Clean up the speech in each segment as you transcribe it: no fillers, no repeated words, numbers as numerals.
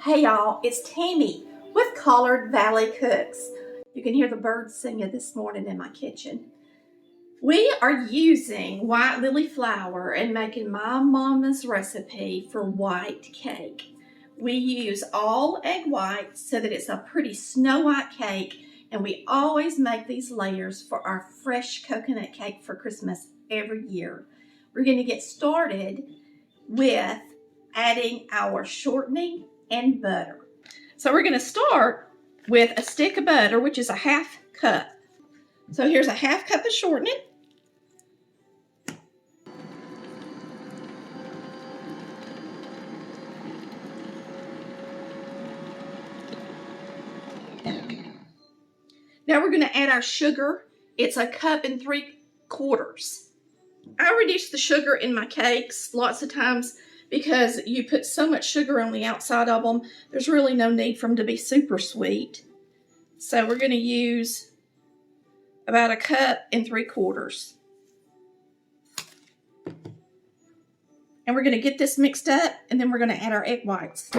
Hey y'all, it's Tammy with Collard Valley Cooks. You can hear the birds singing this morning in my kitchen. We are using white lily flour and making my mama's recipe for white cake. We use all egg whites so that it's a pretty snow white cake, and we always make these layers for our fresh coconut cake for Christmas every year. We're going to get started with adding our shortening and butter. So we're going to start with a stick of butter, which is a half cup. So here's a half cup of shortening. Now we're going to add our sugar. It's a cup and 3/4. I reduce the sugar in my cakes lots of times because you put so much sugar on the outside of them, there's really no need for them to be super sweet. So we're going to use about a cup and 3/4. And we're going to get this mixed up, and then we're going to add our egg whites.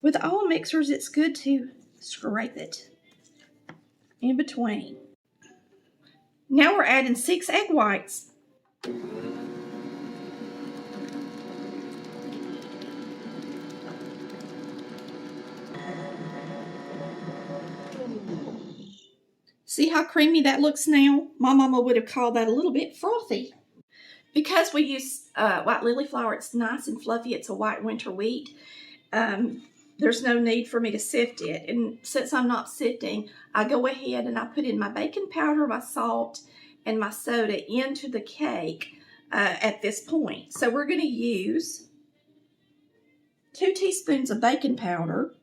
With all mixers, it's good to scrape it in between. Now we're adding 6 egg whites. See how creamy that looks now? My mama would have called that a little bit frothy. Because we use white lily flour, it's nice and fluffy. It's a white winter wheat. There's no need for me to sift it. And since I'm not sifting, I go ahead and I put in my baking powder, my salt, and my soda into the cake at this point. So we're going to use 2 teaspoons of baking powder,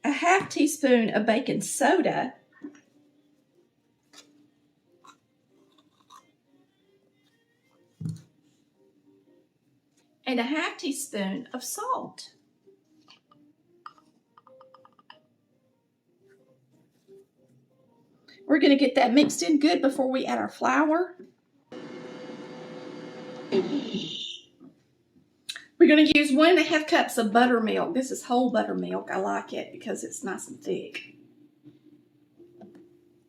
a half teaspoon of baking soda, and a half teaspoon of salt. We're going to get that mixed in good before we add our flour. We're going to use 1.5 cups of buttermilk. This is whole buttermilk. I like it because it's nice and thick.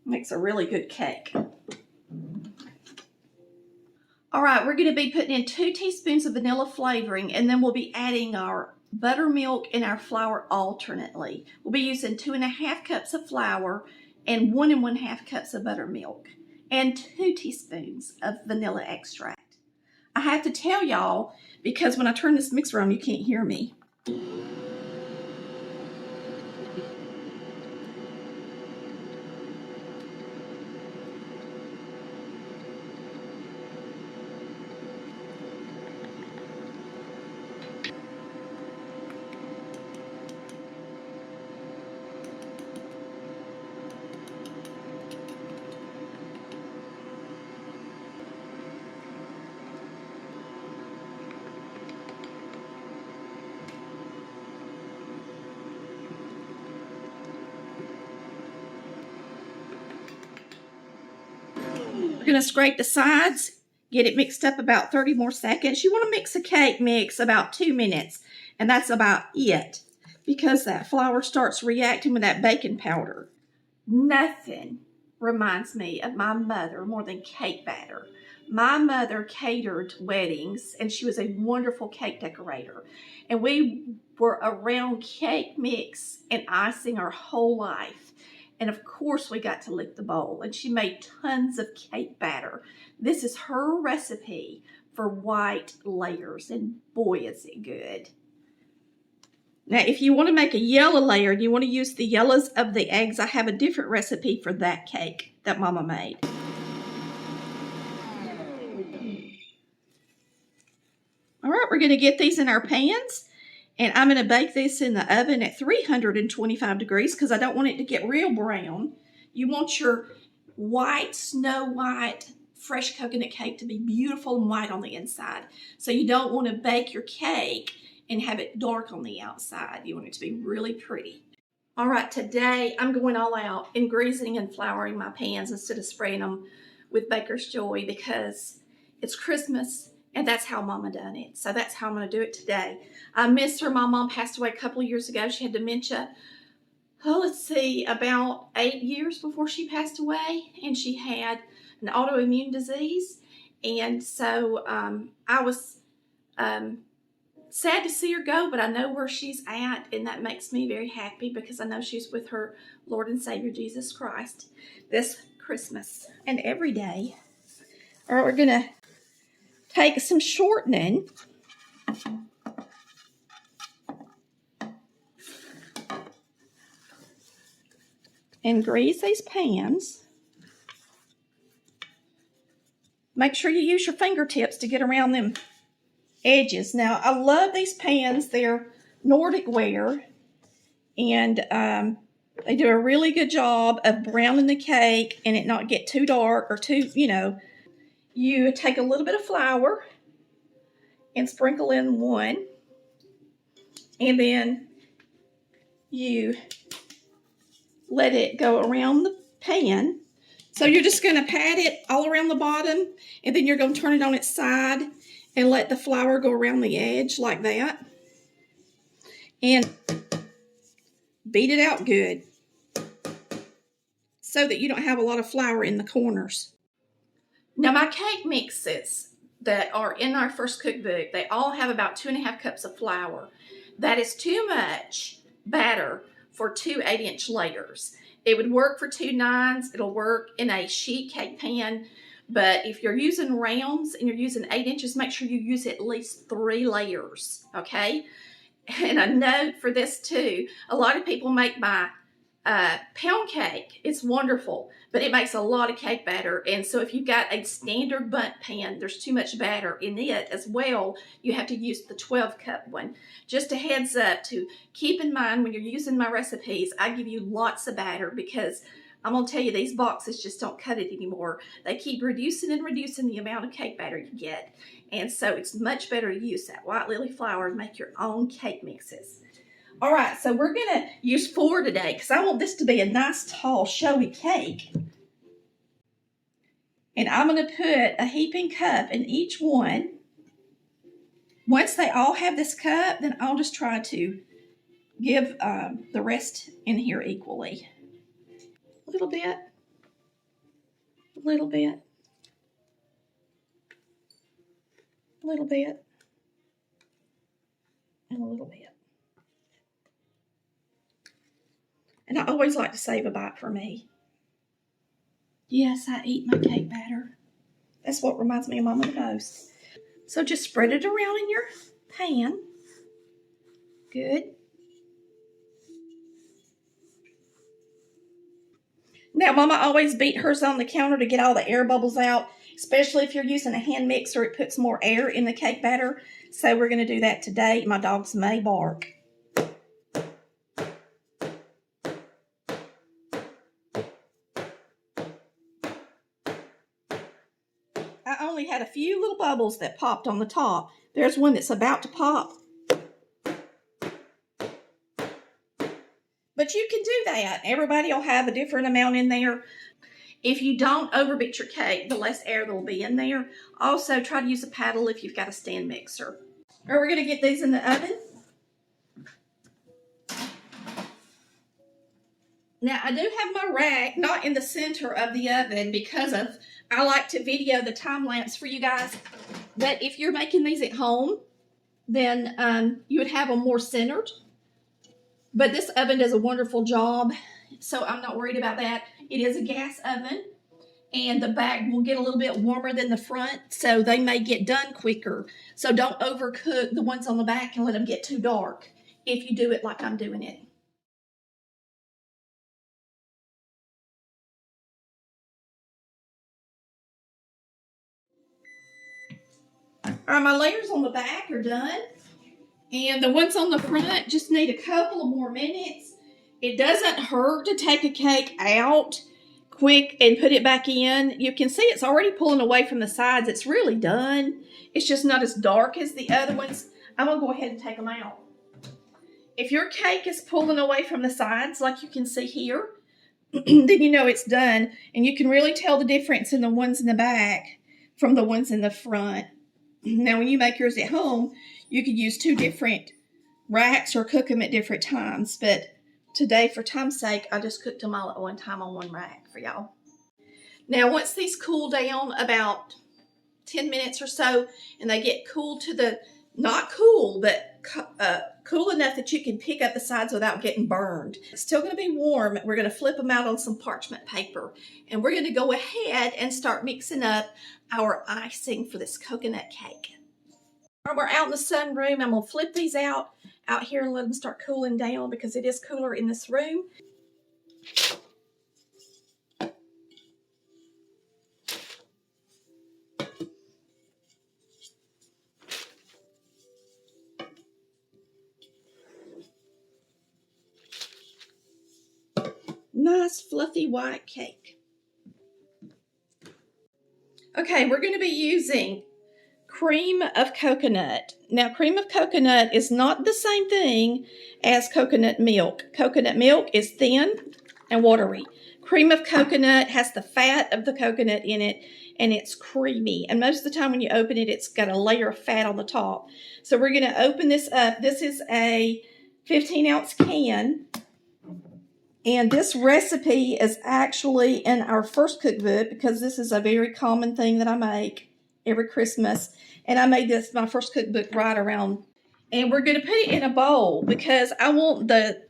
Makes a really good cake. All right, we're going to be putting in 2 teaspoons of vanilla flavoring, and then we'll be adding our buttermilk and our flour alternately. We'll be using 2.5 cups of flour and 1 1/2 cups of buttermilk and 2 teaspoons of vanilla extract. I have to tell y'all, because when I turn this mixer on, you can't hear me. We're going to scrape the sides, get it mixed up about 30 more seconds. You want to mix a cake mix about 2 minutes, and that's about it, because that flour starts reacting with that baking powder. Nothing reminds me of my mother more than cake batter. My mother catered weddings, and she was a wonderful cake decorator. And we were around cake mix and icing our whole life. And of course, we got to lick the bowl. And she made tons of cake batter. This is her recipe for white layers. And boy, is it good. Now, if you want to make a yellow layer and you want to use the yellows of the eggs, I have a different recipe for that cake that Mama made. All right, we're going to get these in our pans. And I'm going to bake this in the oven at 325 degrees because I don't want it to get real brown. You want your white, snow white, fresh coconut cake to be beautiful and white on the inside. So you don't want to bake your cake and have it dark on the outside. You want it to be really pretty. All right, today I'm going all out in greasing and flouring my pans instead of spraying them with Baker's Joy because it's Christmas and that's how Mama done it. So that's how I'm going to do it today. I miss her. My mom passed away a couple of years ago. She had dementia. Oh, let's see, about 8 years before she passed away, and she had an autoimmune disease. And so I was sad to see her go, but I know where she's at, and that makes me very happy because I know she's with her Lord and Savior Jesus Christ this Christmas and every day. All right, we're going to take some shortening and grease these pans. Make sure you use your fingertips to get around them edges. Now, I love these pans. They're Nordic ware, and they do a really good job of browning the cake and it not get too dark or too, You take a little bit of flour and sprinkle in one, and then you let it go around the pan. So you're just going to pat it all around the bottom, and then you're going to turn it on its side and let the flour go around the edge like that. And beat it out good so that you don't have a lot of flour in the corners. Now my cake mixes that are in our first cookbook, they all have about 2.5 cups of flour. That is too much batter for 2 8-inch layers. It would work for 2 9s. It'll work in a sheet cake pan. But if you're using rounds and you're using 8 inches, make sure you use at least 3 layers, okay? And a note for this too, a lot of people make my pound cake. It's wonderful, but it makes a lot of cake batter. And so if you've got a standard bundt pan, there's too much batter in it as well. You have to use the 12-cup one. Just a heads up to keep in mind when you're using my recipes, I give you lots of batter because I'm going to tell you, these boxes just don't cut it anymore. They keep reducing and reducing the amount of cake batter you get. And so it's much better to use that white lily flour and make your own cake mixes. All right, so we're going to use 4 today because I want this to be a nice, tall, showy cake. And I'm going to put a heaping cup in each one. Once they all have this cup, then I'll just try to give the rest in here equally. A little bit, a little bit, a little bit, and a little bit. And I always like to save a bite for me. Yes, I eat my cake batter. That's what reminds me of Mama the most. So just spread it around in your pan. Good. Now, Mama always beat hers on the counter to get all the air bubbles out, especially if you're using a hand mixer. It puts more air in the cake batter. So we're going to do that today. My dogs may bark. I only had a few little bubbles that popped on the top. There's one that's about to pop. But you can do that. Everybody will have a different amount in there. If you don't overbeat your cake, the less air that will be in there. Also, try to use a paddle if you've got a stand mixer. All right, we're going to get these in the oven. Now, I do have my rack not in the center of the oven because I like to video the time lapse for you guys. But if you're making these at home, then you would have them more centered. But this oven does a wonderful job, so I'm not worried about that. It is a gas oven, and the back will get a little bit warmer than the front, so they may get done quicker. So don't overcook the ones on the back and let them get too dark if you do it like I'm doing it. All right, my layers on the back are done. And the ones on the front just need a couple of more minutes. It doesn't hurt to take a cake out quick and put it back in. You can see it's already pulling away from the sides. It's really done. It's just not as dark as the other ones. I'm going to go ahead and take them out. If your cake is pulling away from the sides, like you can see here, then you know it's done. And you can really tell the difference in the ones in the back from the ones in the front. Now, when you make yours at home, you could use 2 different racks or cook them at different times. But today, for time's sake, I just cooked them all at one time on one rack for y'all. Now, once these cool down about 10 minutes or so, and they get cool to the, not cool, but cool enough that you can pick up the sides without getting burned. It's still going to be warm. We're going to flip them out on some parchment paper, and we're going to go ahead and start mixing up our icing for this coconut cake. We're out in the sunroom. I'm going to flip these out here and let them start cooling down because it is cooler in this room. Nice fluffy white cake. Okay, we're going to be using cream of coconut. Now, cream of coconut is not the same thing as coconut milk. Coconut milk is thin and watery. Cream of coconut has the fat of the coconut in it, and it's creamy. And most of the time when you open it, it's got a layer of fat on the top. So we're going to open this up. This is a 15-ounce can. And this recipe is actually in our first cookbook because this is a very common thing that I make every Christmas. And I made this my first cookbook right around. And we're going to put it in a bowl because I want the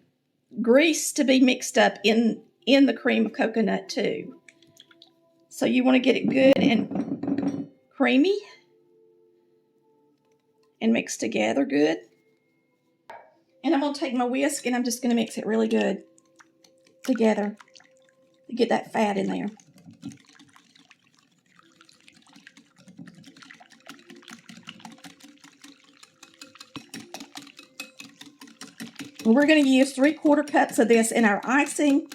grease to be mixed up in the cream of coconut too. So you want to get it good and creamy and mixed together good. And I'm going to take my whisk and I'm just going to mix it really good together to get that fat in there. And we're going to use 3/4 cups of this in our icing,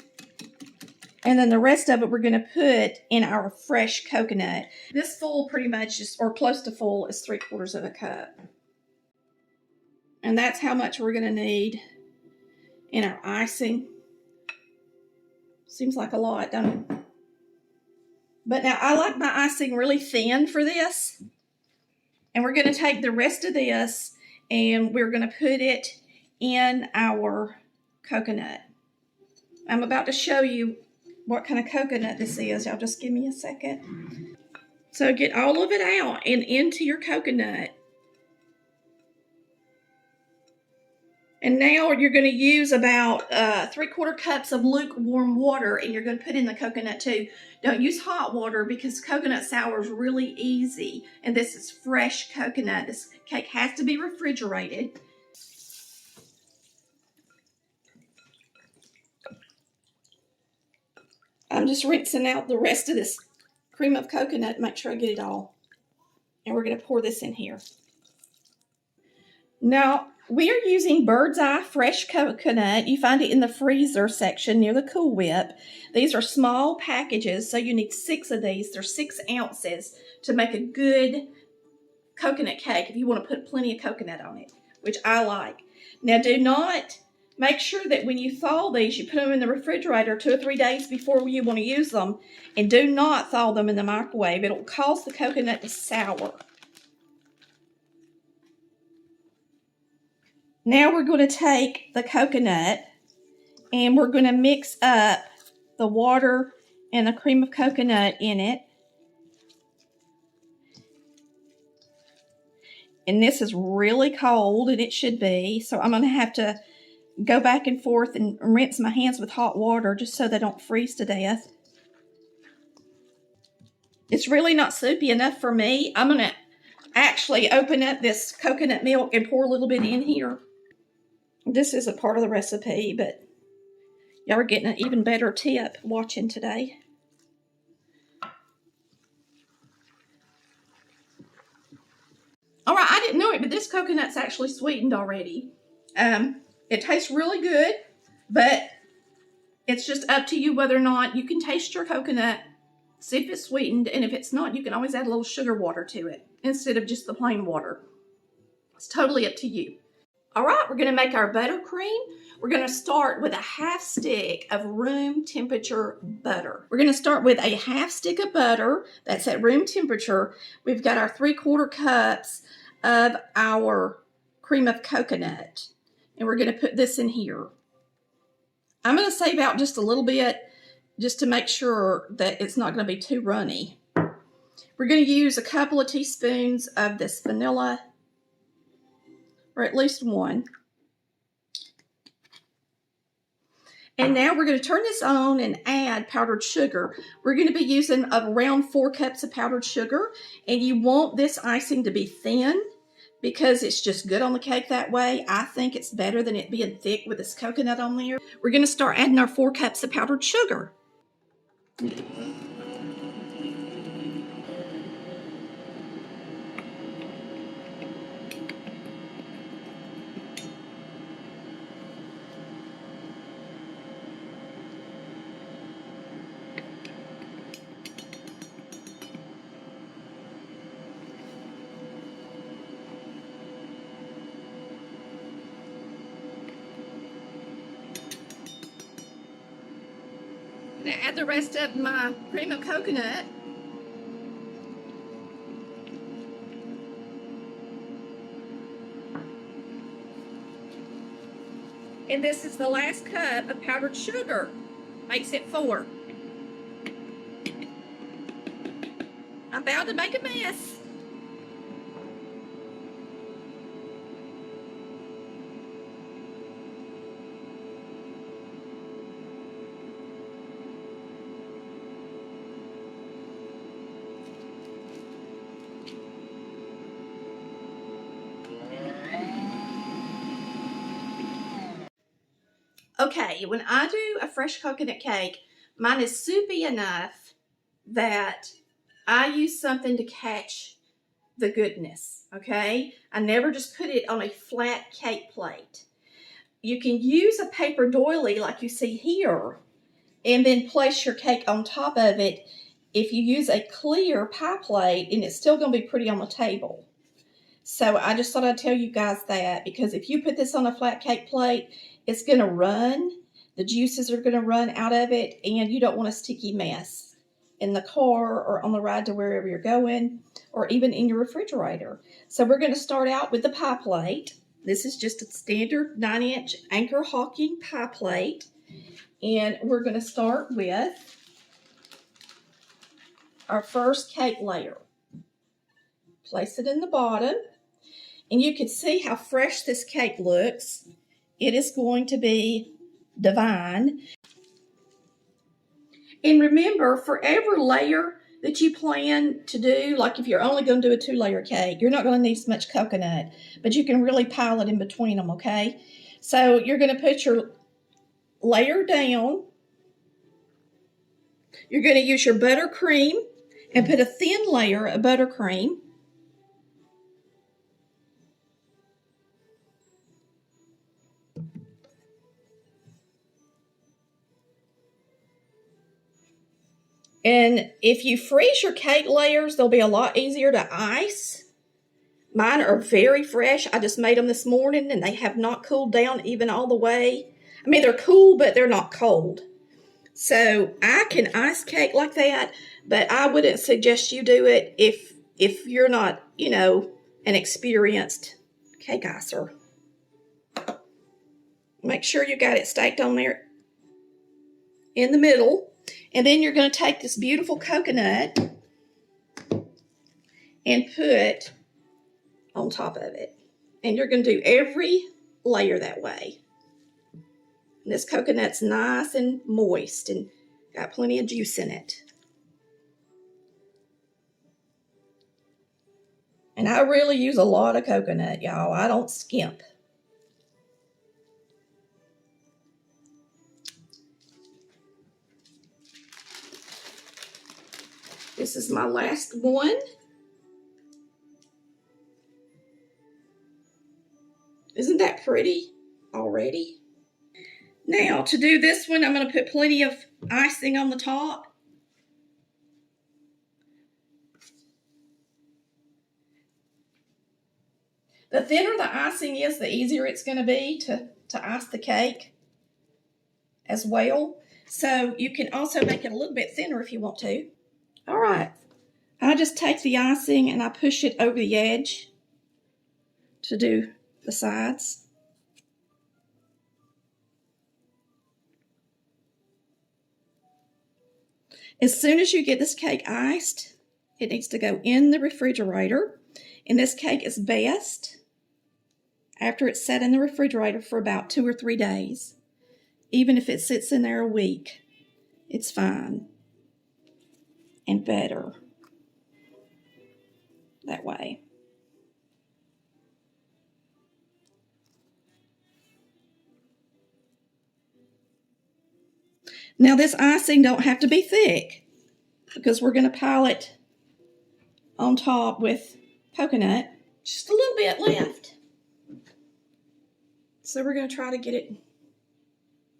and then the rest of it we're going to put in our fresh coconut. This full pretty much is, or close to full, is 3/4 of a cup. And that's how much we're going to need in our icing. Seems like a lot, don't it? But now I like my icing really thin for this. And we're going to take the rest of this and we're going to put it in our coconut. I'm about to show you what kind of coconut this is. Y'all just give me a second. So get all of it out and into your coconut. And now you're going to use about 3/4 cups of lukewarm water, and you're going to put in the coconut too. Don't use hot water because coconut sour is really easy. And this is fresh coconut. This cake has to be refrigerated. I'm just rinsing out the rest of this cream of coconut to make sure I get it all. And we're going to pour this in here. Now, we are using Bird's Eye fresh coconut. You find it in the freezer section near the Cool Whip. These are small packages, so you need 6 of these. They're 6 ounces to make a good coconut cake if you want to put plenty of coconut on it, which I like. Now, do not make sure that when you thaw these, you put them in the refrigerator 2 or 3 days before you want to use them, and do not thaw them in the microwave. It'll cause the coconut to sour. Now we're going to take the coconut and we're going to mix up the water and the cream of coconut in it. And this is really cold, and it should be, so I'm going to have to go back and forth and rinse my hands with hot water just so they don't freeze to death. It's really not soupy enough for me. I'm going to actually open up this coconut milk and pour a little bit in here. This is a part of the recipe, but y'all are getting an even better tip watching today. All right, I didn't know it, but this coconut's actually sweetened already. It tastes really good, but it's just up to you whether or not you can taste your coconut, see if it's sweetened, and if it's not, you can always add a little sugar water to it instead of just the plain water. It's totally up to you. All right, we're going to make our buttercream. We're going to start with a half stick of room temperature butter. We're going to start with a half stick of butter that's at room temperature. We've got our 3/4 cups of our cream of coconut, and we're going to put this in here. I'm going to save out just a little bit just to make sure that it's not going to be too runny. We're going to use a couple of teaspoons of this vanilla, or at least one. And now we're going to turn this on and add powdered sugar. We're going to be using around 4 cups of powdered sugar, and you want this icing to be thin because it's just good on the cake that way. I think it's better than it being thick with this coconut on there. We're going to start adding our 4 cups of powdered sugar. I'm going to add the rest of my cream of coconut. And this is the last cup of powdered sugar. Makes it 4. I'm about to make a mess. Okay, when I do a fresh coconut cake, mine is soupy enough that I use something to catch the goodness, okay? I never just put it on a flat cake plate. You can use a paper doily like you see here and then place your cake on top of it if you use a clear pie plate, and it's still going to be pretty on the table. So I just thought I'd tell you guys that, because if you put this on a flat cake plate, it's going to run. The juices are going to run out of it, and you don't want a sticky mess in the car or on the ride to wherever you're going, or even in your refrigerator. So we're going to start out with the pie plate. This is just a standard 9-inch Anchor Hawking pie plate. And we're going to start with our first cake layer. Place it in the bottom. And you can see how fresh this cake looks. It is going to be divine. And remember, for every layer that you plan to do, like if you're only going to do a 2-layer cake, you're not going to need as much coconut, but you can really pile it in between them, okay? So you're going to put your layer down. You're going to use your buttercream and put a thin layer of buttercream. And if you freeze your cake layers, they'll be a lot easier to ice. Mine are very fresh. I just made them this morning, and they have not cooled down even all the way. I mean, they're cool, but they're not cold. So I can ice cake like that, but I wouldn't suggest you do it if you're not, an experienced cake icer. Make sure you got it staked on there in the middle. And then you're going to take this beautiful coconut and put on top of it. And you're going to do every layer that way. And this coconut's nice and moist and got plenty of juice in it. And I really use a lot of coconut, y'all. I don't skimp. This is my last one. Isn't that pretty already? Now, to do this one, I'm going to put plenty of icing on the top. The thinner the icing is, the easier it's going to be to ice the cake as well. So you can also make it a little bit thinner if you want to. All right. I just take the icing and I push it over the edge to do the sides. As soon as you get this cake iced, it needs to go in the refrigerator. And this cake is best after it's set in the refrigerator for about 2 or 3 days. Even if it sits in there a week, it's fine and better that way. Now this icing don't have to be thick because we're going to pile it on top with coconut. Just a little bit left. So we're going to try to get it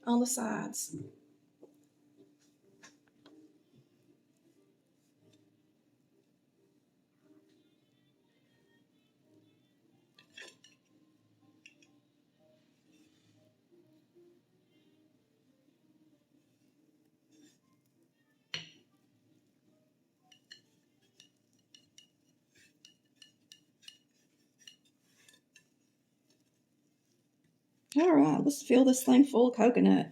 on the sides. All right, let's fill this thing full of coconut.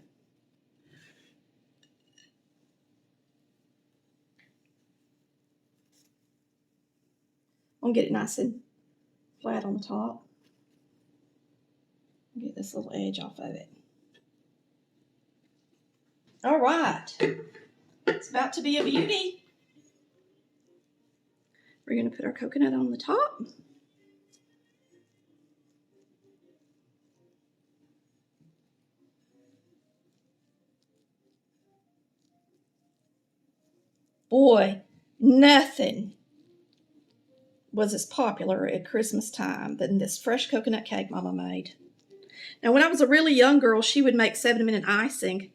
I'll get it nice and flat on the top. Get this little edge off of it. All right, it's about to be a beauty. We're going to put our coconut on the top. Boy, nothing was as popular at Christmas time than this fresh coconut cake Mama made. Now, when I was a really young girl, she would make 7-minute icing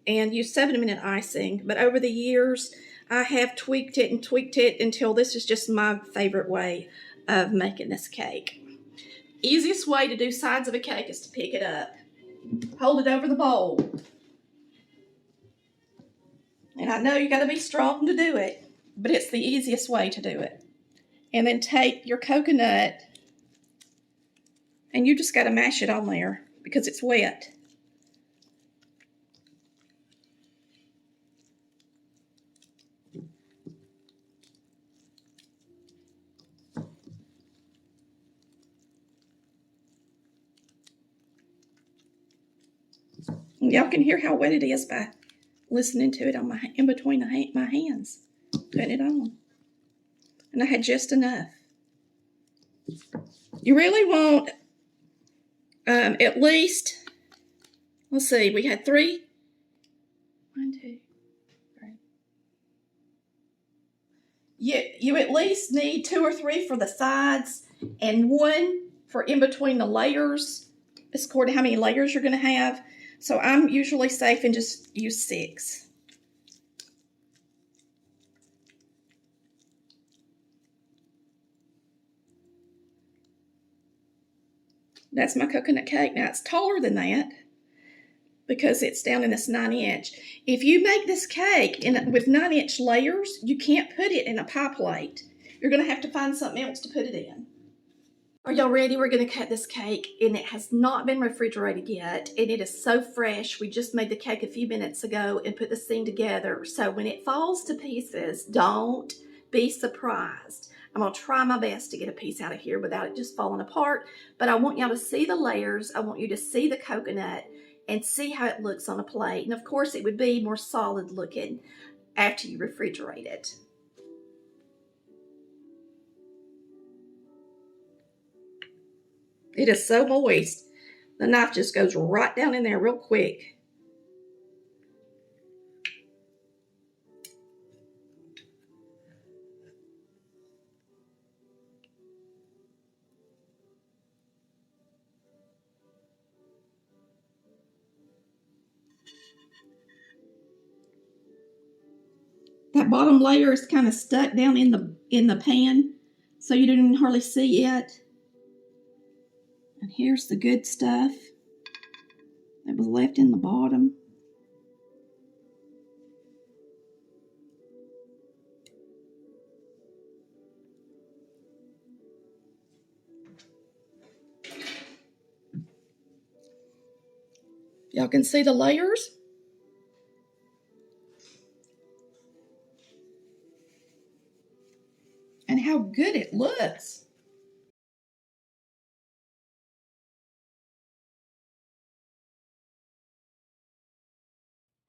and use 7-minute icing. But over the years, I have tweaked it until this is just my favorite way of making this cake. Easiest way to do sides of a cake is to pick it up, hold it over the bowl. And I know you got to be strong to do it, but it's the easiest way to do it. And then take your coconut and you just got to mash it on there because it's wet. Y'all can hear how wet it is by listening to it on in between my hands, putting it on. And I had just enough. You really want at least, let's see, we had 3. 1, 2, 3. You at least need 2 or 3 for the sides and 1 for in between the layers. It's according to how many layers you're going to have. So I'm usually safe and just use 6. That's my coconut cake. Now it's taller than that because it's down in this 9-inch. If you make this cake with 9-inch layers, you can't put it in a pie plate. You're going to have to find something else to put it in. Are y'all ready? We're going to cut this cake, and it has not been refrigerated yet, and it is so fresh. We just made the cake a few minutes ago and put this thing together. So when it falls to pieces, don't be surprised. I'm going to try my best to get a piece out of here without it just falling apart, but I want y'all to see the layers. I want you to see the coconut and see how it looks on a plate. And of course, it would be more solid looking after you refrigerate it. It is so moist. The knife just goes right down in there real quick. That bottom layer is kind of stuck down in the pan, so you don't even hardly see it. And here's the good stuff that was left in the bottom. Y'all can see the layers. And how good it looks.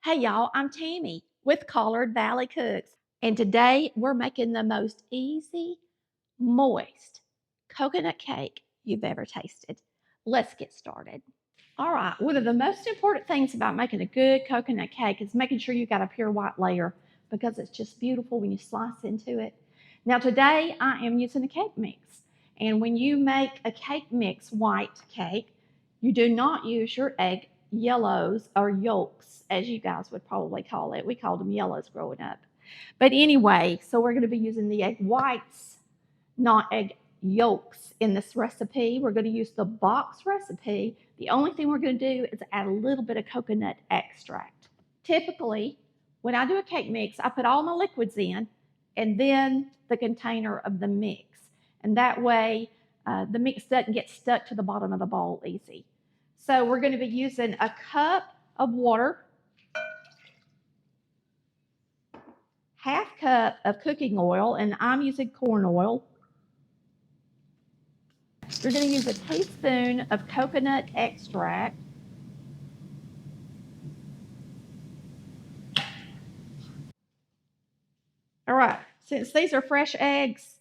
Hey y'all, I'm Tammy with Collard Valley Cooks. And today we're making the most easy, moist coconut cake you've ever tasted. Let's get started. All right, one of the most important things about making a good coconut cake is making sure you've got a pure white layer because it's just beautiful when you slice into it. Now today I am using a cake mix. And when you make a cake mix white cake, you do not use your egg yellows or yolks, as you guys would probably call it. We called them yellows growing up. But anyway, so we're going to be using the egg whites, not egg yolks in this recipe. We're going to use the box recipe. The only thing we're going to do is add a little bit of coconut extract. Typically, when I do a cake mix, I put all my liquids in and then the container of the mix. And that way, the mix doesn't get stuck to the bottom of the bowl easy. So we're going to be using a cup of water, half cup of cooking oil, and I'm using corn oil. We're going to use a teaspoon of coconut extract. All right, since these are fresh eggs,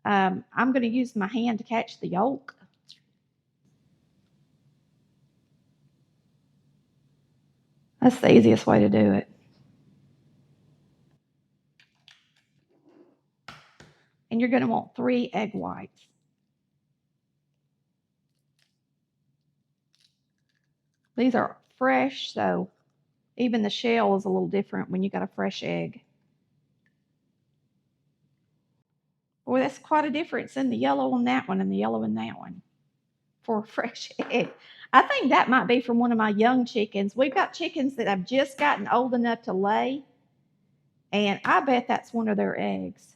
I'm going to use my hand to catch the yolk. That's the easiest way to do it. And you're going to want 3 egg whites. These are fresh, so even the shell is a little different when you got a fresh egg. Boy, that's quite a difference in the yellow on that one and the yellow in that one for a fresh egg. I think that might be from one of my young chickens. We've got chickens that have just gotten old enough to lay, and I bet that's one of their eggs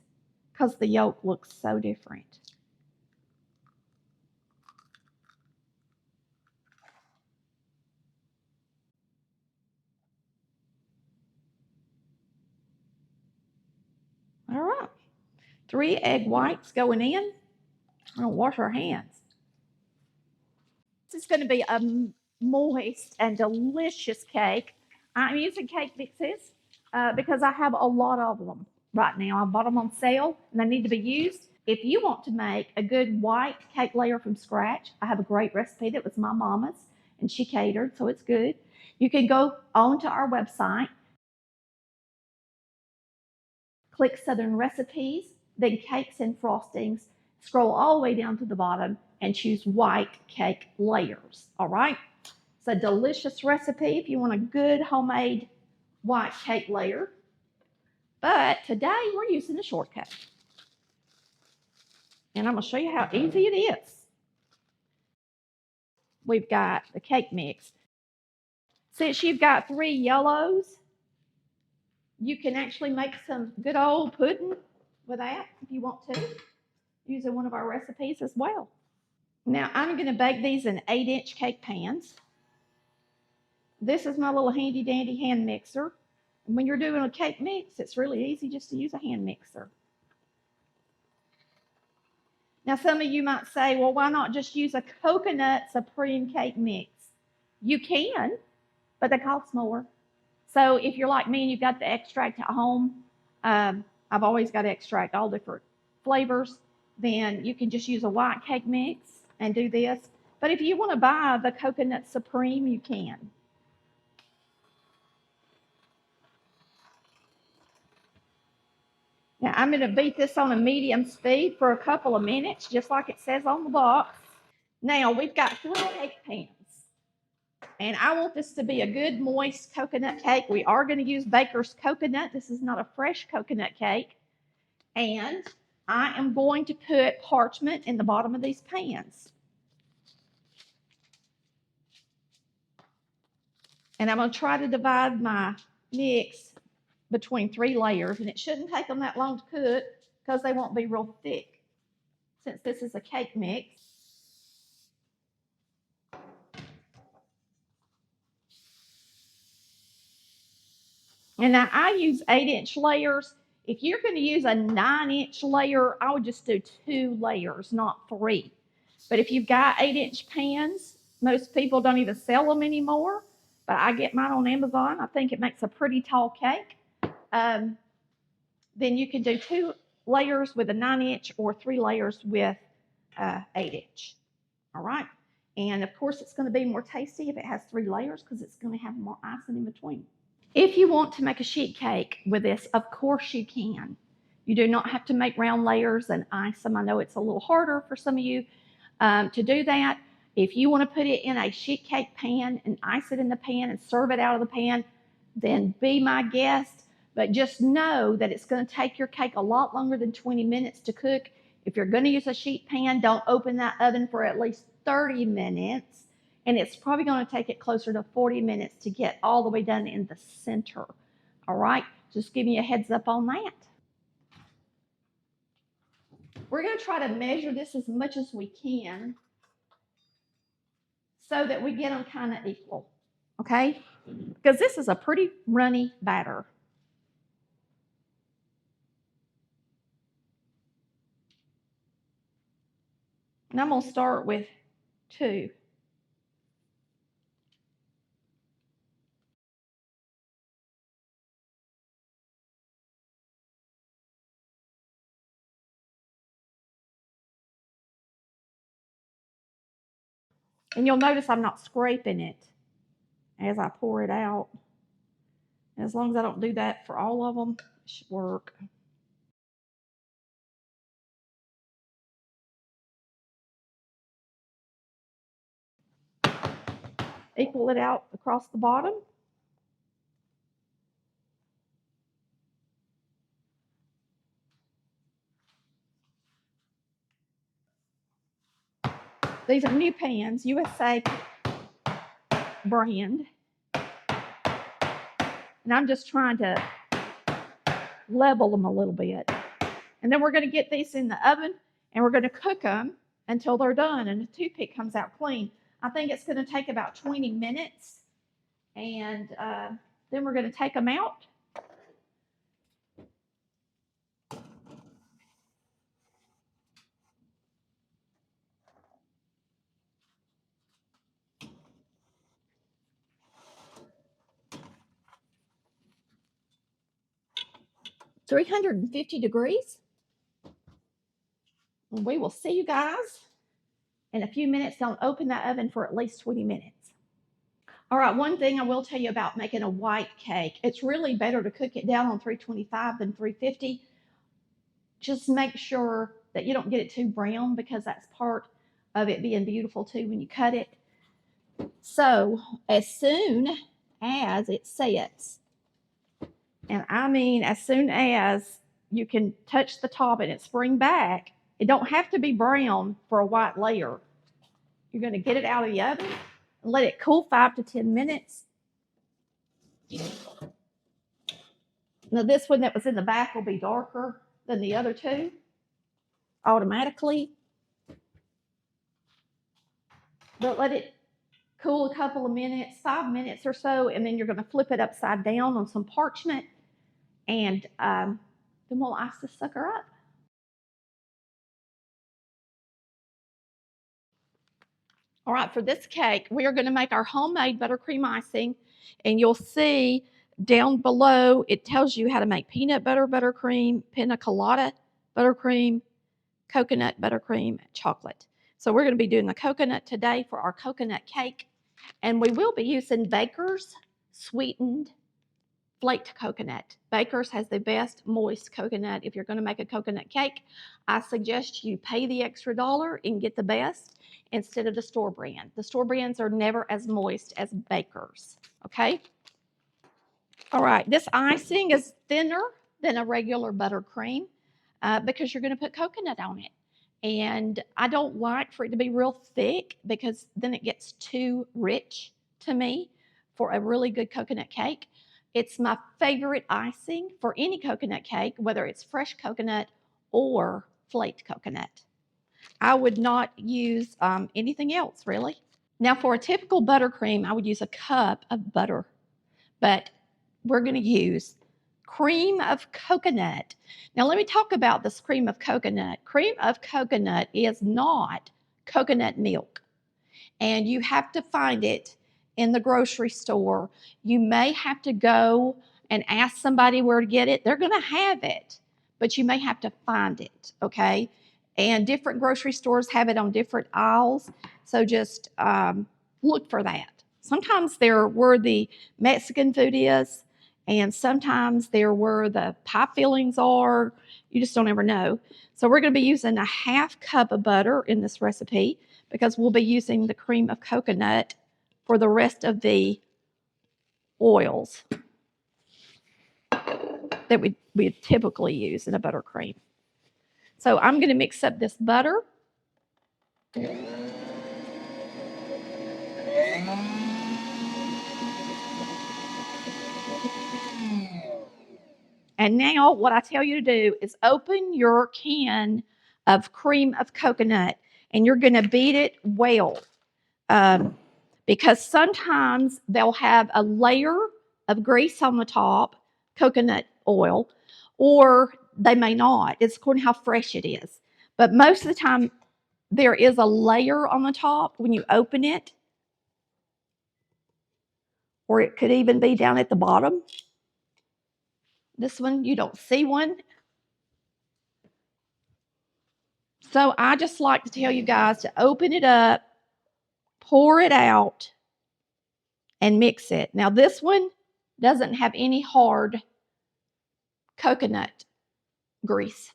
because the yolk looks so different. All right, 3 egg whites going in. I'm going to wash our hands. This is going to be a moist and delicious cake. I'm using cake mixes because I have a lot of them right now. I bought them on sale and they need to be used. If you want to make a good white cake layer from scratch, I have a great recipe that was my mama's and she catered, so it's good. You can go on to our website, click Southern Recipes, then Cakes and Frostings, scroll all the way down to the bottom and choose white cake layers, all right? It's a delicious recipe if you want a good homemade white cake layer. But today we're using a shortcut. And I'm going to show you how easy it is. We've got the cake mix. Since you've got 3 yellows, you can actually make some good old pudding with that if you want to, using one of our recipes as well. Now I'm going to bake these in 8-inch cake pans. This is my little handy dandy hand mixer. And when you're doing a cake mix, it's really easy just to use a hand mixer. Now some of you might say, well, why not just use a coconut supreme cake mix? You can, but they cost more. So if you're like me and you've got the extract at home, I've always got extract, all different flavors, then you can just use a white cake mix and do this. But if you want to buy the coconut supreme, you can. Now I'm going to beat this on a medium speed for a couple of minutes, just like it says on the box. Now we've got 3 cake pans. And I want this to be a good moist coconut cake. We are going to use Baker's coconut. This is not a fresh coconut cake. And I am going to put parchment in the bottom of these pans. And I'm going to try to divide my mix between 3 layers, and it shouldn't take them that long to cook because they won't be real thick since this is a cake mix. And now I use 8-inch layers. If you're going to use a 9-inch layer, I would just do 2 layers, not 3. But if you've got 8-inch pans, most people don't even sell them anymore. But I get mine on Amazon. I think it makes a pretty tall cake. Then you can do 2 layers with a 9-inch or 3 layers with 8-inch. All right. And of course, it's going to be more tasty if it has 3 layers because it's going to have more icing in between. If you want to make a sheet cake with this, of course you can. You do not have to make round layers and ice them. I know it's a little harder for some of you to do that. If you want to put it in a sheet cake pan and ice it in the pan and serve it out of the pan, then be my guest. But just know that it's going to take your cake a lot longer than 20 minutes to cook. If you're going to use a sheet pan, don't open that oven for at least 30 minutes. And it's probably going to take it closer to 40 minutes to get all the way done in the center. All right, just giving you a heads up on that. We're going to try to measure this as much as we can so that we get them kind of equal, okay? Because this is a pretty runny batter. And I'm going to start with 2. And you'll notice I'm not scraping it as I pour it out. And as long as I don't do that for all of them, it should work. Equal it out across the bottom. These are new pans, USA brand. And I'm just trying to level them a little bit. And then we're going to get these in the oven and we're going to cook them until they're done and the toothpick comes out clean. I think it's going to take about 20 minutes. And then we're going to take them out. (350 degrees). And we will see you guys in a few minutes. Don't open that oven for at least 20 minutes. All right, one thing I will tell you about making a white cake. It's really better to cook it down on 325 than 350. Just make sure that you don't get it too brown because that's part of it being beautiful too when you cut it. So as soon as it sets, and I mean as soon as you can touch the top and it spring back, it don't have to be brown for a white layer. You're going to get it out of the oven and let it cool 5 to 10 minutes. Now this one that was in the back will be darker than the other 2 automatically. But let it cool a couple of minutes, 5 minutes or so, and then you're going to flip it upside down on some parchment, and then we'll ice this sucker up. All right, for this cake, we are going to make our homemade buttercream icing, and you'll see down below it tells you how to make peanut butter buttercream, pina colada buttercream, coconut buttercream, chocolate. So we're going to be doing the coconut today for our coconut cake, and we will be using Baker's sweetened flaked coconut. Baker's has the best moist coconut. If you're going to make a coconut cake, I suggest you pay the extra $1 and get the best instead of the store brand. The store brands are never as moist as Baker's, okay? All right, this icing is thinner than a regular buttercream because you're going to put coconut on it. And I don't like for it to be real thick because then it gets too rich to me for a really good coconut cake. It's my favorite icing for any coconut cake, whether it's fresh coconut or flaked coconut. I would not use anything else, really. Now, for a typical buttercream, I would use a cup of butter, but we're going to use cream of coconut. Now, let me talk about this cream of coconut. Cream of coconut is not coconut milk, and you have to find it in the grocery store. You may have to go and ask somebody where to get it. They're going to have it, but you may have to find it, okay? And different grocery stores have it on different aisles, so just look for that. Sometimes they're where the Mexican food is, and sometimes they're where the pie fillings are. You just don't ever know. So we're going to be using a half cup of butter in this recipe because we'll be using the cream of coconut for the rest of the oils that we typically use in a buttercream. So I'm going to mix up this butter. And now what I tell you to do is open your can of cream of coconut, and you're going to beat it well. Because sometimes they'll have a layer of grease on the top, coconut oil, or they may not. It's according to how fresh it is. But most of the time, there is a layer on the top when you open it, or it could even be down at the bottom. This one, you don't see one. So I just like to tell you guys to open it up, pour it out, and mix it. Now this one doesn't have any hard coconut grease,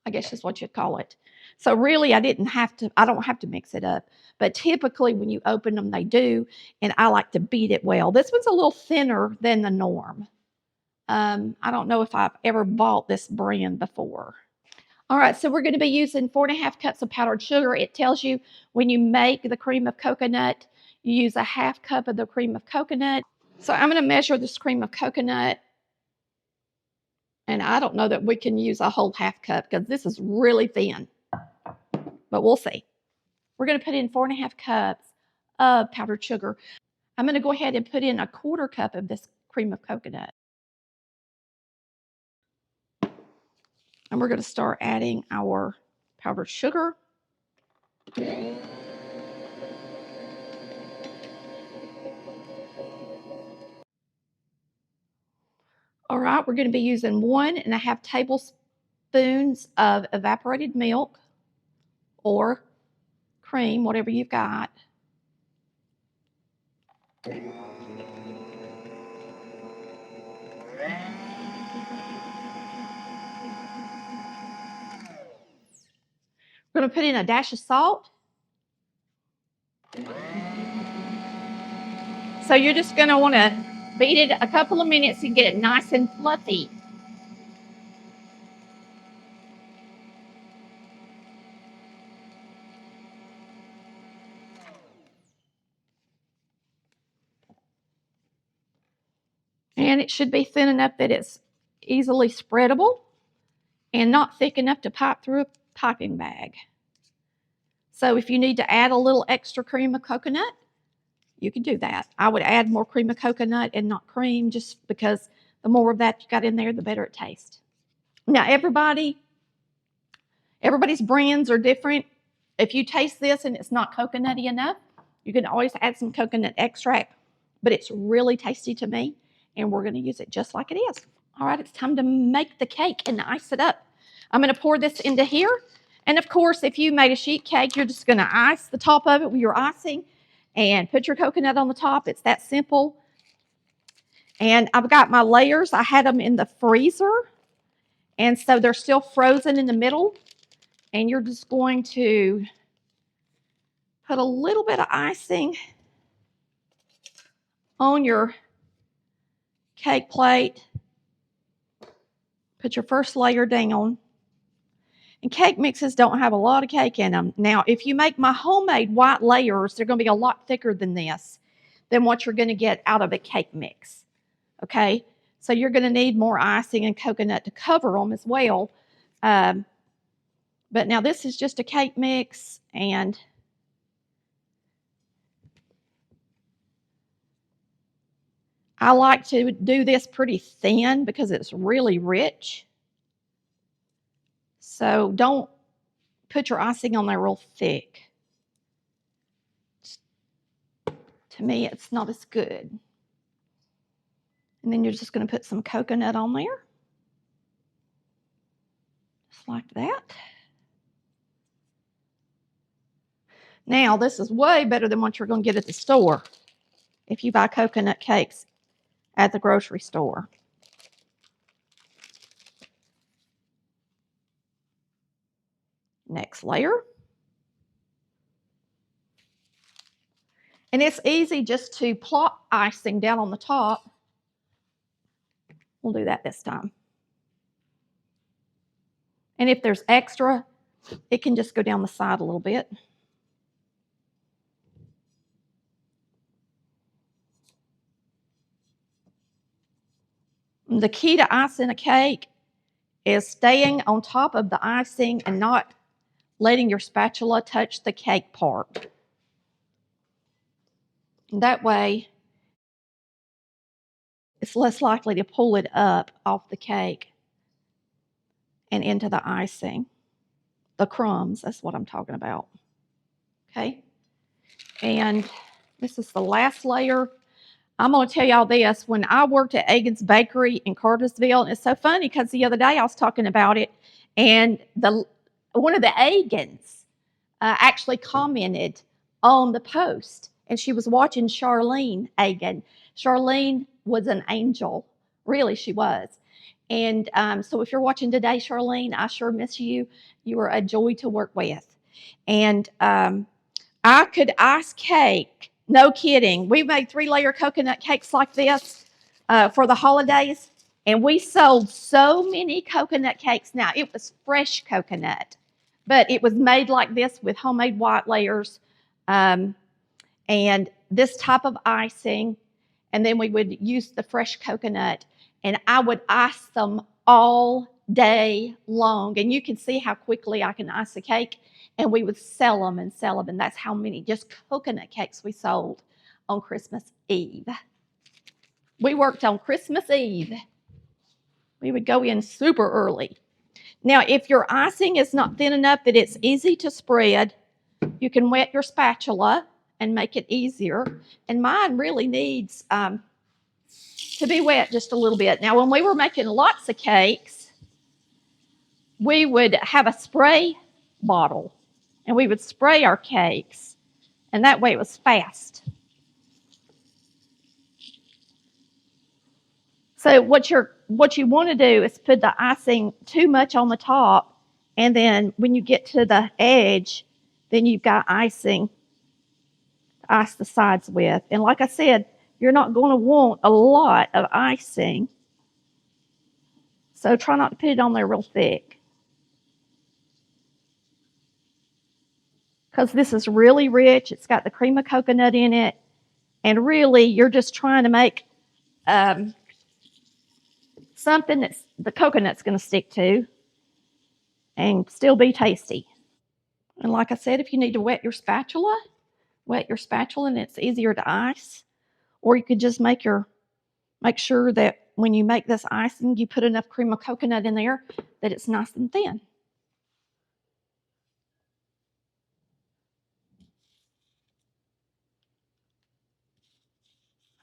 I guess is what you'd call it. So really I don't have to mix it up. But typically when you open them, they do, and I like to beat it well. This one's a little thinner than the norm. I don't know if I've ever bought this brand before. All right, so we're going to be using 4.5 cups of powdered sugar. It tells you when you make the cream of coconut, you use a half cup of the cream of coconut. So I'm going to measure this cream of coconut. And I don't know that we can use a whole half cup because this is really thin. But we'll see. We're going to put in 4.5 cups of powdered sugar. I'm going to go ahead and put in 1/4 cup of this cream of coconut. And we're going to start adding our powdered sugar. All right, we're going to be using 1.5 tablespoons of evaporated milk or cream, whatever you've got. We're going to put in a dash of salt. So you're just going to want to beat it a couple of minutes and get it nice and fluffy. And it should be thin enough that it's easily spreadable and not thick enough to pipe through a piping bag. So if you need to add a little extra cream of coconut, you can do that. I would add more cream of coconut and not cream just because the more of that you got in there, the better it tastes. Now, everybody's brands are different. If you taste this and it's not coconutty enough, you can always add some coconut extract, but it's really tasty to me, and we're going to use it just like it is. All right, it's time to make the cake and ice it up. I'm going to pour this into here, and of course, if you made a sheet cake, you're just going to ice the top of it with your icing and put your coconut on the top. It's that simple. And I've got my layers. I had them in the freezer, and so they're still frozen in the middle. And you're just going to put a little bit of icing on your cake plate. Put your first layer down. And cake mixes don't have a lot of cake in them. Now, if you make my homemade white layers, they're going to be a lot thicker than this. than what you're going to get out of a cake mix. Okay, so you're going to need more icing and coconut to cover them as well. But now this is just a cake mix, and I like to do this pretty thin because it's really rich. So don't put your icing on there real thick. To me, it's not as good. And then you're just going to put some coconut on there. Just like that. Now, this is way better than what you're going to get at the store if you buy coconut cakes at the grocery store. Next layer. And it's easy just to plop icing down on the top. We'll do that this time. And if there's extra, it can just go down the side a little bit. The key to icing a cake is staying on top of the icing and not letting your spatula touch the cake part. And that way, it's less likely to pull it up off the cake and into the icing. The crumbs, that's what I'm talking about. Okay? And this is the last layer. I'm going to tell y'all this. When I worked at Egan's Bakery in Cartersville, and it's so funny because the other day I was talking about it, and one of the Egans actually commented on the post, and she was watching Charlene Egan. Charlene was an angel. Really, she was. And so if you're watching today, Charlene, I sure miss you. You were a joy to work with. And I could ice cake. No kidding. We made 3-layer coconut cakes like this for the holidays. And we sold so many coconut cakes. Now, it was fresh coconut, but it was made like this with homemade white layers and this type of icing. And then we would use the fresh coconut, and I would ice them all day long. And you can see how quickly I can ice a cake. And we would sell them and sell them. And that's how many just coconut cakes we sold on Christmas Eve. We worked on Christmas Eve. We would go in super early. Now, if your icing is not thin enough that it's easy to spread, you can wet your spatula and make it easier. And mine really needs to be wet just a little bit. Now, when we were making lots of cakes, we would have a spray bottle, and we would spray our cakes, and that way it was fast. So what you want to do is put the icing too much on the top, and then when you get to the edge, then you've got icing to ice the sides with. And like I said, you're not going to want a lot of icing, so try not to put it on there real thick. Because this is really rich. It's got the cream of coconut in it. And really, you're just trying to make something that the coconut's going to stick to and still be tasty. And like I said, if you need to wet your spatula and it's easier to ice. Or you could just make sure that when you make this icing, you put enough cream of coconut in there that it's nice and thin.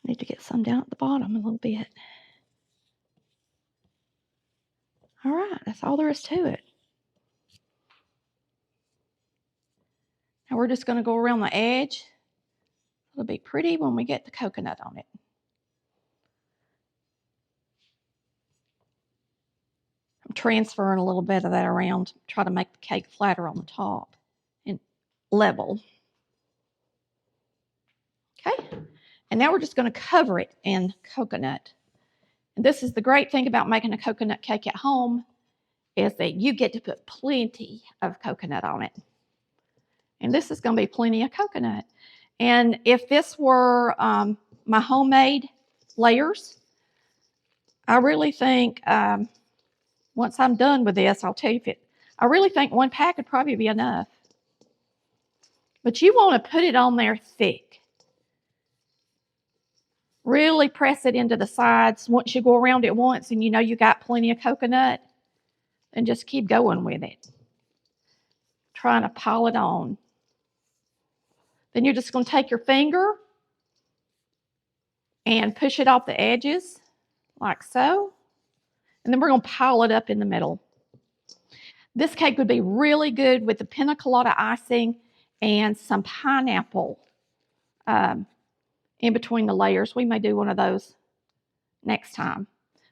I need to get some down at the bottom a little bit. All right, that's all there is to it. Now we're just going to go around the edge. It'll be pretty when we get the coconut on it. I'm transferring a little bit of that around, try to make the cake flatter on the top and level. Okay, and now we're just going to cover it in coconut. And this is the great thing about making a coconut cake at home, is that you get to put plenty of coconut on it. And this is going to be plenty of coconut. And if this were my homemade layers, I really think once I'm done with this, I'll tell you if I really think 1 pack would probably be enough. But you want to put it on there thick. Really press it into the sides. Once you go around it once and you know you got plenty of coconut, and just keep going with it. Trying to pile it on. Then you're just going to take your finger and push it off the edges like so. And then we're going to pile it up in the middle. This cake would be really good with the pina colada icing and some pineapple in between the layers. We may do one of those next time.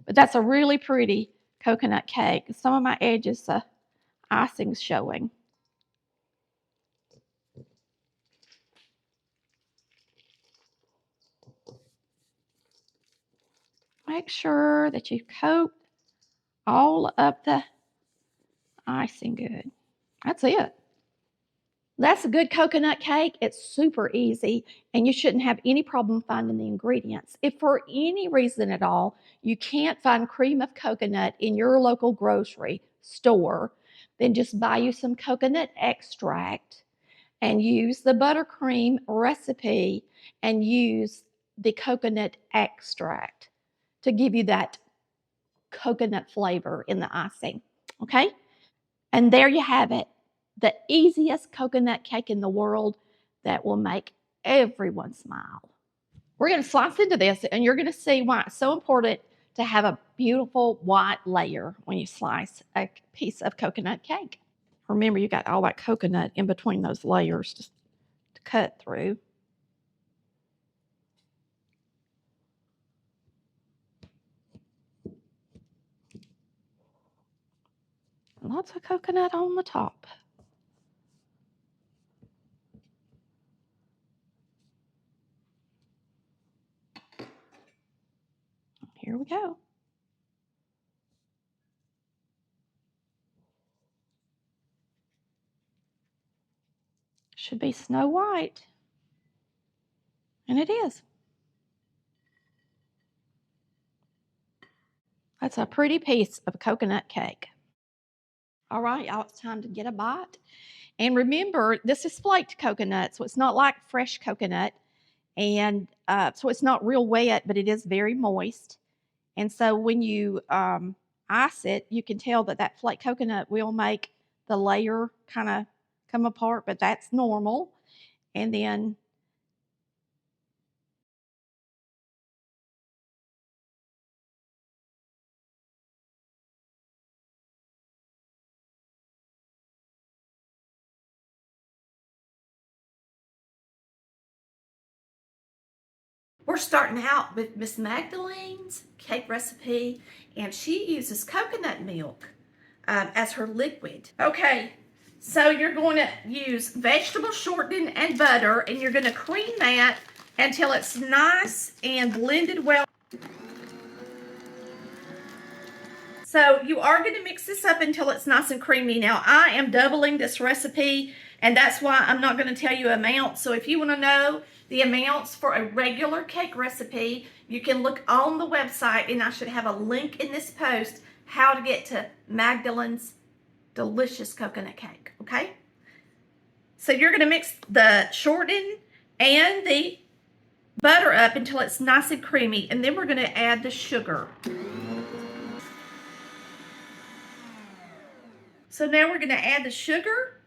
But that's a really pretty coconut cake. Some of my edges, the icing's showing. Make sure that you coat all up the icing good. That's it. That's a good coconut cake. It's super easy, and you shouldn't have any problem finding the ingredients. If for any reason at all you can't find cream of coconut in your local grocery store, then just buy you some coconut extract and use the buttercream recipe and use the coconut extract to give you that coconut flavor in the icing. Okay? And there you have it. The easiest coconut cake in the world that will make everyone smile. We're going to slice into this, and you're going to see why it's so important to have a beautiful white layer when you slice a piece of coconut cake. Remember, you got all that coconut in between those layers to cut through. Lots of coconut on the top. Here we go. Should be Snow White. And it is. That's a pretty piece of coconut cake. All right, y'all, it's time to get a bite. And remember, this is flaked coconut, so it's not like fresh coconut. And so it's not real wet, but it is very moist. And so when you ice it, you can tell that that flaked coconut will make the layer kind of come apart, but that's normal. And then we're starting out with Miss Magdalene's cake recipe, and she uses coconut milk as her liquid. Okay, so you're going to use vegetable shortening and butter, and you're going to cream that until it's nice and blended well. So you are going to mix this up until it's nice and creamy. Now, I am doubling this recipe, and that's why I'm not going to tell you amounts. So if you want to know the amounts for a regular cake recipe, you can look on the website, and I should have a link in this post how to get to Magdalene's delicious coconut cake, okay? So you're going to mix the shortening and the butter up until it's nice and creamy, and then we're going to add the sugar. So now we're going to add the sugar.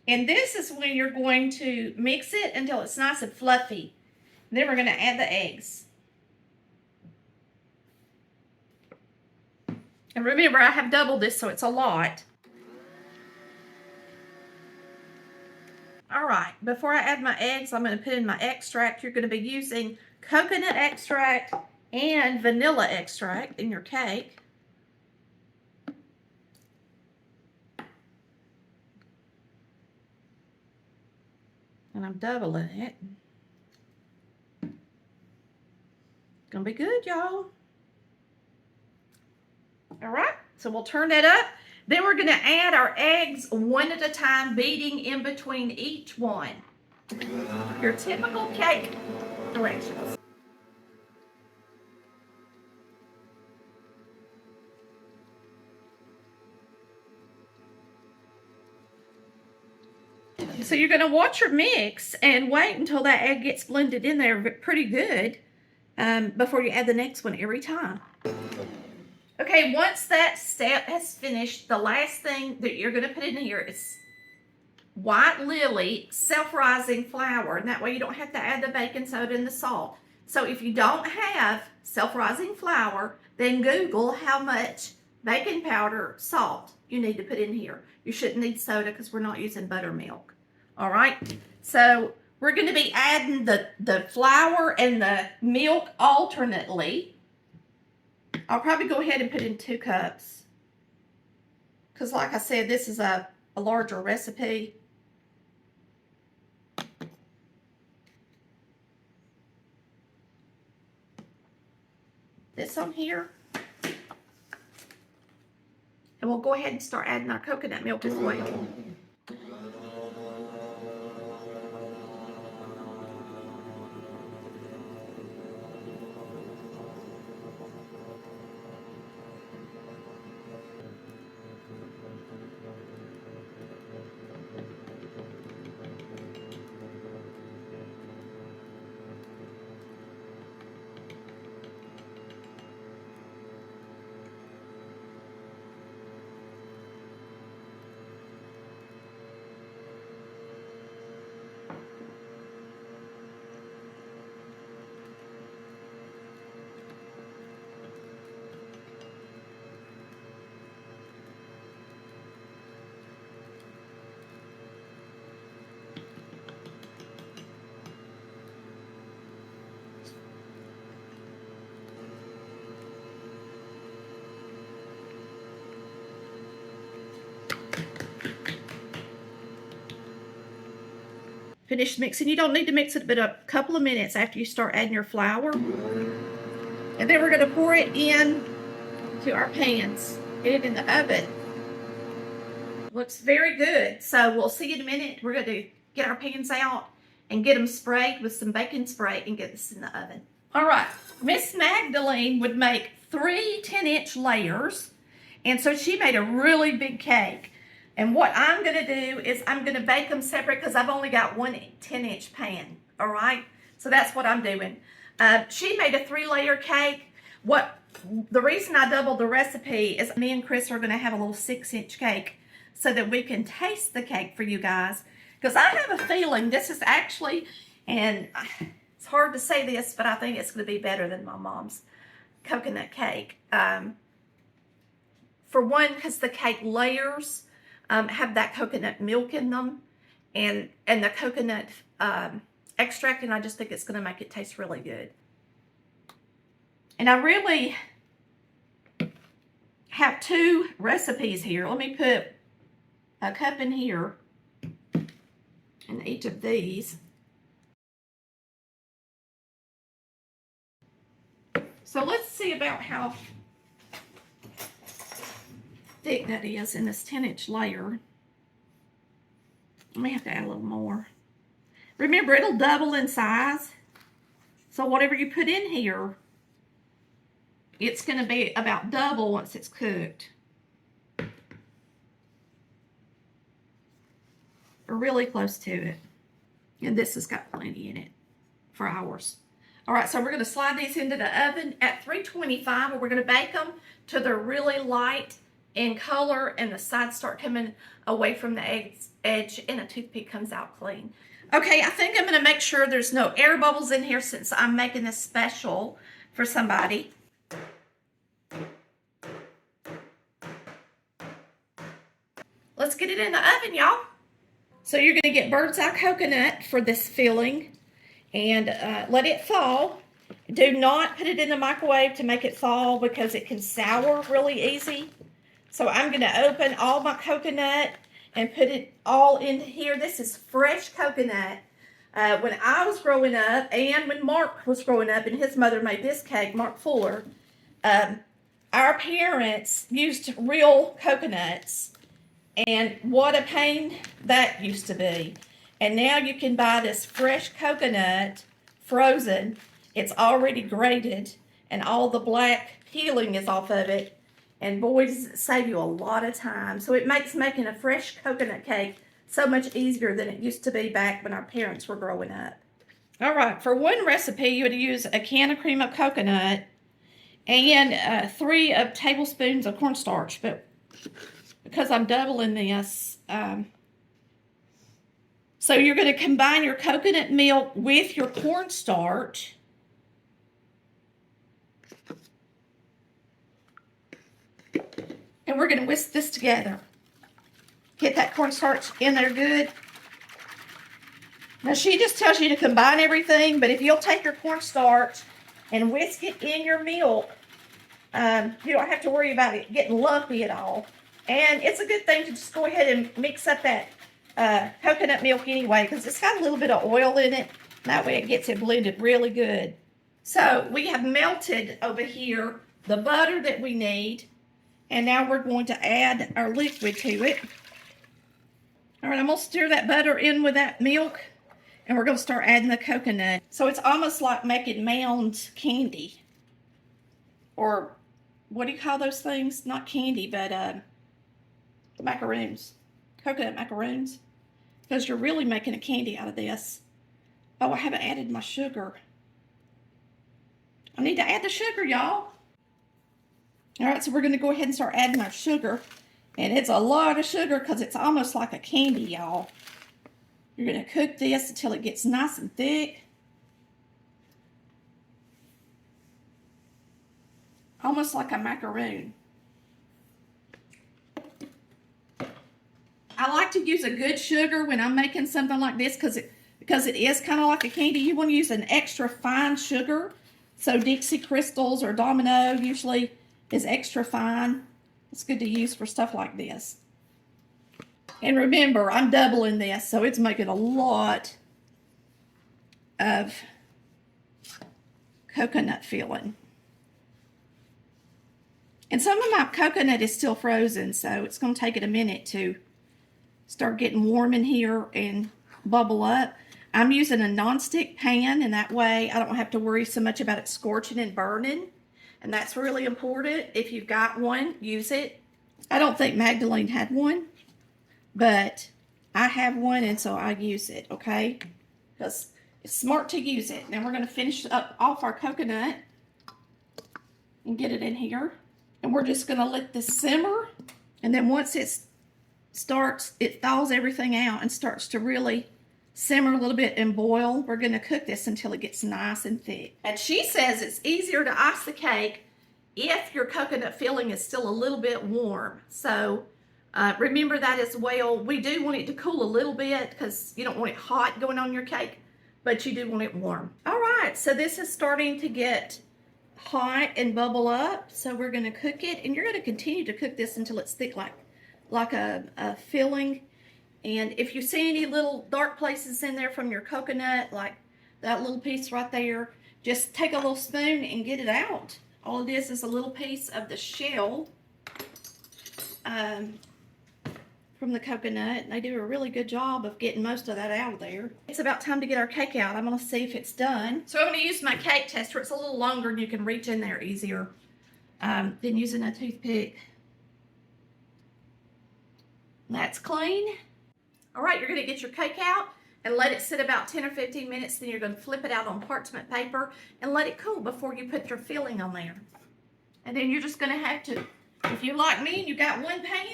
And this is when you're going to mix it until it's nice and fluffy. And then we're going to add the eggs. And remember, I have doubled this, so it's a lot. All right, before I add my eggs, I'm going to put in my extract. You're going to be using coconut extract and vanilla extract in your cake. And I'm doubling it. It's gonna be good, y'all. All right, so we'll turn that up. Then we're gonna add our eggs one at a time, beating in between each one. Your typical cake directions. So you're going to watch your mix and wait until that egg gets blended in there pretty good before you add the next one every time. Okay, once that step has finished, the last thing that you're going to put in here is White Lily self-rising flour, and that way you don't have to add the baking soda and the salt. So if you don't have self-rising flour, then Google how much baking powder, salt you need to put in here. You shouldn't need soda because we're not using buttermilk. All right, so we're going to be adding the flour and the milk alternately. I'll probably go ahead and put in 2 cups because, like I said, this is a larger recipe. This on here. And we'll go ahead and start adding our coconut milk as well. Finish mixing. You don't need to mix it but a couple of minutes after you start adding your flour. And then we're going to pour it in to our pans. Get it in the oven. Looks very good. So we'll see you in a minute. We're going to get our pans out and get them sprayed with some baking spray and get this in the oven. All right. Miss Magdalene would make 3 10-inch layers. And so she made a really big cake. And what I'm going to do is I'm going to bake them separate because I've only got 1 10-inch pan, all right? So that's what I'm doing. She made a 3-layer cake. The reason I doubled the recipe is me and Chris are going to have a little 6-inch cake so that we can taste the cake for you guys. Because I have a feeling this is actually, and it's hard to say this, but I think it's going to be better than my mom's coconut cake. For one, because the cake layers have that coconut milk in them and the coconut extract, and I just think it's going to make it taste really good. And I really have 2 recipes here. Let me put a cup in here in each of these. So let's see about how thick that is in this 10-inch layer. I may have to add a little more. Remember, it'll double in size. So whatever you put in here, it's going to be about double once it's cooked. Or really close to it. And this has got plenty in it for hours. All right, so we're going to slide these into the oven at 325, and we're going to bake them till they're really light in color and the sides start coming away from the edge and a toothpick comes out clean. Okay, I think I'm going to make sure there's no air bubbles in here since I'm making this special for somebody. Let's get it in the oven, y'all. So you're going to get bird's eye coconut for this filling and let it thaw. Do not put it in the microwave to make it thaw because it can sour really easy. So I'm going to open all my coconut and put it all in here. This is fresh coconut. When I was growing up and when Mark was growing up and his mother made this cake, Mark Fuller, our parents used real coconuts. And what a pain that used to be. And now you can buy this fresh coconut, frozen. It's already grated, and all the black peeling is off of it. And boy, does it save you a lot of time. So it makes making a fresh coconut cake so much easier than it used to be back when our parents were growing up. All right, for one recipe, you would use a can of cream of coconut and 3 tablespoons of cornstarch. But because I'm doubling this, so you're going to combine your coconut milk with your cornstarch. And we're going to whisk this together. Get that cornstarch in there good. Now, she just tells you to combine everything, but if you'll take your cornstarch and whisk it in your milk, you don't have to worry about it getting lumpy at all. And it's a good thing to just go ahead and mix up that coconut milk anyway, because it's got a little bit of oil in it. That way it gets it blended really good. So we have melted over here the butter that we need. And now we're going to add our liquid to it. All right, I'm going to stir that butter in with that milk. And we're going to start adding the coconut. So it's almost like making mound candy. Or what do you call those things? Not candy, but macaroons. Coconut macaroons. Because you're really making a candy out of this. Oh, I haven't added my sugar. I need to add the sugar, y'all. All right, so we're going to go ahead and start adding our sugar. And it's a lot of sugar because it's almost like a candy, y'all. You're going to cook this until it gets nice and thick. Almost like a macaroon. I like to use a good sugar when I'm making something like this because it is kind of like a candy. You want to use an extra fine sugar. So Dixie Crystals or Domino usually is extra fine. It's good to use for stuff like this. And remember, I'm doubling this, so it's making a lot of coconut filling. And some of my coconut is still frozen, so it's going to take it a minute to start getting warm in here and bubble up. I'm using a nonstick pan, and that way I don't have to worry so much about it scorching and burning. And that's really important. If you've got one, use it. I don't think Magdalene had one, but I have one, and so I use it, okay? Because it's smart to use it. Now we're going to finish off our coconut and get it in here. And we're just going to let this simmer. And then once it thaws everything out and starts to really simmer a little bit and boil, we're going to cook this until it gets nice and thick. And she says it's easier to ice the cake if your coconut filling is still a little bit warm. So remember that as well. We do want it to cool a little bit because you don't want it hot going on your cake, but you do want it warm. All right, so this is starting to get hot and bubble up. So we're going to cook it, and you're going to continue to cook this until it's thick like a filling. And if you see any little dark places in there from your coconut, like that little piece right there, just take a little spoon and get it out. All it is a little piece of the shell from the coconut. And they do a really good job of getting most of that out of there. It's about time to get our cake out. I'm going to see if it's done. So I'm going to use my cake tester. It's a little longer and you can reach in there easier than using a toothpick. That's clean. All right, you're going to get your cake out and let it sit about 10 or 15 minutes. Then you're going to flip it out on parchment paper and let it cool before you put your filling on there. And then you're just going to have to, if you're like me and you got one pan,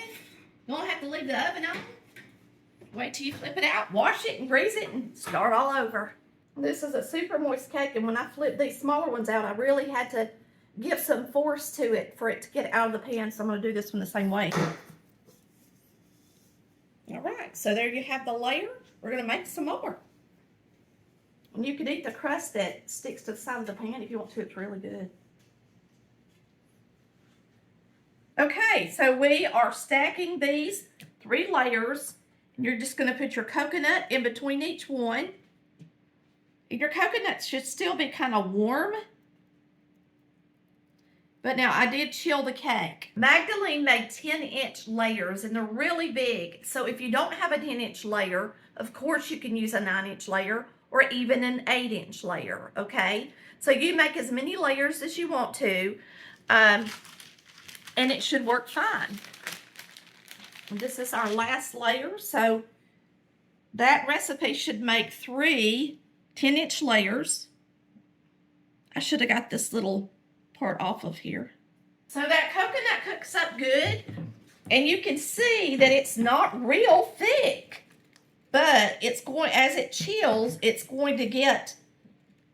you don't have to leave the oven on. Wait till you flip it out, wash it and grease it, and start all over. This is a super moist cake, and when I flipped these smaller ones out, I really had to give some force to it for it to get out of the pan. So I'm going to do this one the same way. All right, so there you have the layer. We're going to make some more. And you can eat the crust that sticks to the side of the pan if you want to. It's really good. Okay, so we are stacking these 3 layers. You're just going to put your coconut in between each one. And your coconut should still be kind of warm. But now I did chill the cake. Magdalene made 10-inch layers and they're really big. So if you don't have a 10-inch layer, of course you can use a 9-inch layer or even an 8-inch layer, okay? So you make as many layers as you want to, and it should work fine. This is our last layer, so that recipe should make 3 10-inch layers. I should have got this little part off of here. So that coconut cooks up good, and you can see that it's not real thick, but it's going, as it chills, it's going to get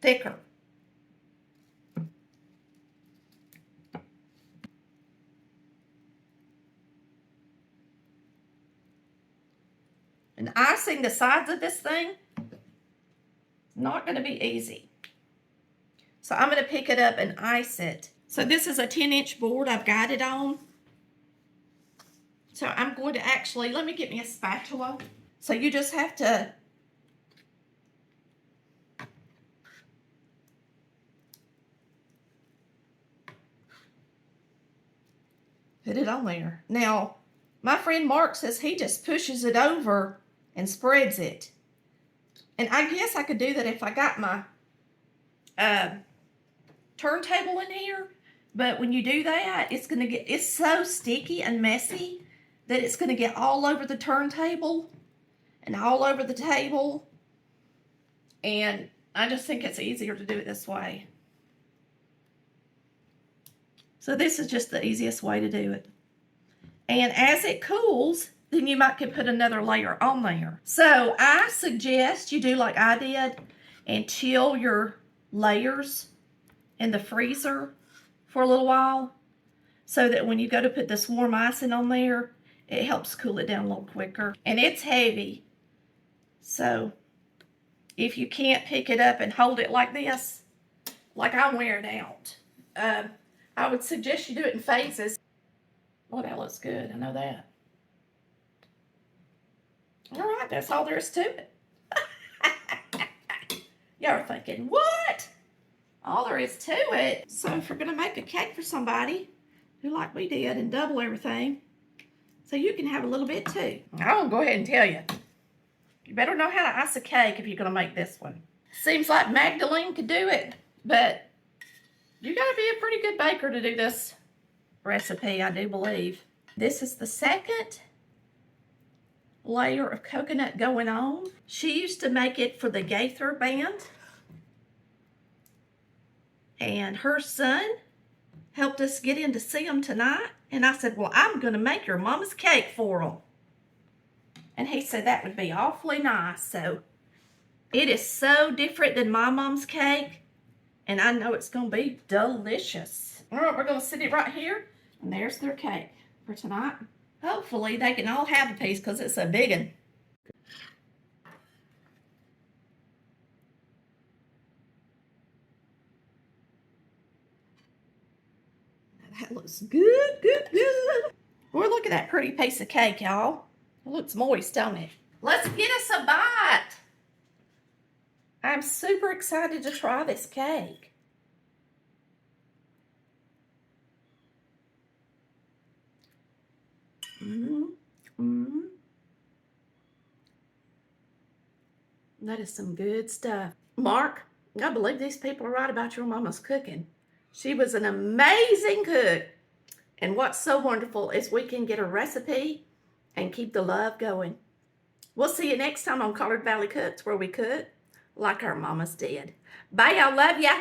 thicker. And icing the sides of this thing is not going to be easy. So I'm going to pick it up and ice it. So this is a 10-inch board I've got it on. So I'm going to actually, let me get me a spatula. So you just have to put it on there. Now, my friend Mark says he just pushes it over and spreads it. And I guess I could do that if I got my turntable in here. But when you do that, it's going to get, it's so sticky and messy that it's going to get all over the turntable and all over the table. And I just think it's easier to do it this way. So this is just the easiest way to do it. And as it cools, then you might can put another layer on there. So I suggest you do like I did and chill your layers in the freezer for a little while so that when you go to put this warm icing on there, it helps cool it down a little quicker. And it's heavy. So if you can't pick it up and hold it like this, like I'm wearing out, I would suggest you do it in phases. Oh, that looks good. I know that. All right, that's all there is to it. Y'all are thinking, what? All there is to it. So if you're going to make a cake for somebody, do like we did and double everything so you can have a little bit too. I'll go ahead and tell you. You better know how to ice a cake if you're going to make this one. Seems like Magdalene could do it, but you got to be a pretty good baker to do this recipe, I do believe. This is the second layer of coconut going on. She used to make it for the Gaither band, and her son helped us get in to see them tonight. And I said, well, I'm going to make your mama's cake for them. And he said that would be awfully nice. So it is so different than my mom's cake, and I know it's going to be delicious. All right, we're going to sit it right here. And there's their cake for tonight. Hopefully they can all have a piece because it's a big one. That looks good, good, good. Boy, look at that pretty piece of cake, y'all. It looks moist, don't it? Let's get us a bite. I'm super excited to try this cake. That is some good stuff. Mark, I believe these people are right about your mama's cooking. She was an amazing cook. And what's so wonderful is we can get a recipe and keep the love going. We'll see you next time on Collard Valley Cooks, where we cook like our mamas did. Bye, y'all. Love ya.